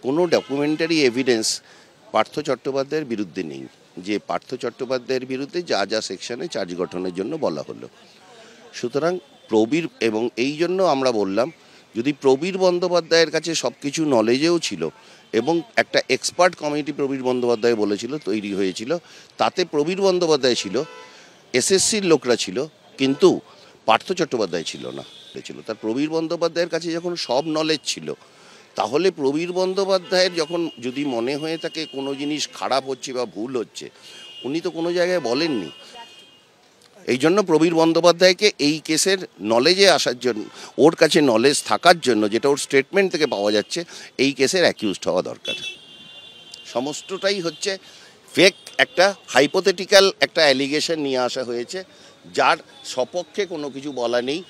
কোনো documentary evidence Partha চট্টোপাধ্যায়ের বিরুদ্ধে নেই যে পার্থ চট্টোপাধ্যায়ের বিরুদ্ধে যা যা সেকশনে চার্জ গঠনের জন্য বলা হলো। সুতরাং প্রবীর, এবং এই জন্য আমরা বললাম যদি প্রবীর বন্দ্যোপাধ্যায়ের কাছে সব কিছু নলেজেও ছিল এবং একটা এক্সপার্ট কমিটি প্রবীর বন্দ্যোপাধ্যায় বলেছিল তৈরি হয়েছিল, তাতে প্রবীর বন্দ্যোপাধ্যায় ছিল, এসএসসির লোকরা ছিল, কিন্তু পার্থ চট্টোপাধ্যায় ছিল না। তার প্রবীর বন্দ্যোপাধ্যায়ের কাছে যখন সব নলেজ ছিল, তাহলে প্রবীর বন্দ্যোপাধ্যায়ের যখন যদি মনে হয়ে থাকে কোনো জিনিস খারাপ হচ্ছে বা ভুল হচ্ছে, উনি তো কোনো জায়গায় বলেননি। এই জন্য প্রবীর বন্দ্যোপাধ্যায়কে এই কেসের নলেজে আসার জন্য, ওর কাছে নলেজ থাকার জন্য, যেটা ওর স্টেটমেন্ট থেকে পাওয়া যাচ্ছে, এই কেসের অ্যাকিউজড হওয়া দরকার। সমস্তটাই হচ্ছে ফেক, একটা হাইপোথেটিক্যাল একটা অ্যালিগেশন নিয়ে আসা হয়েছে, যার সপক্ষে কোনো কিছু বলা নেই।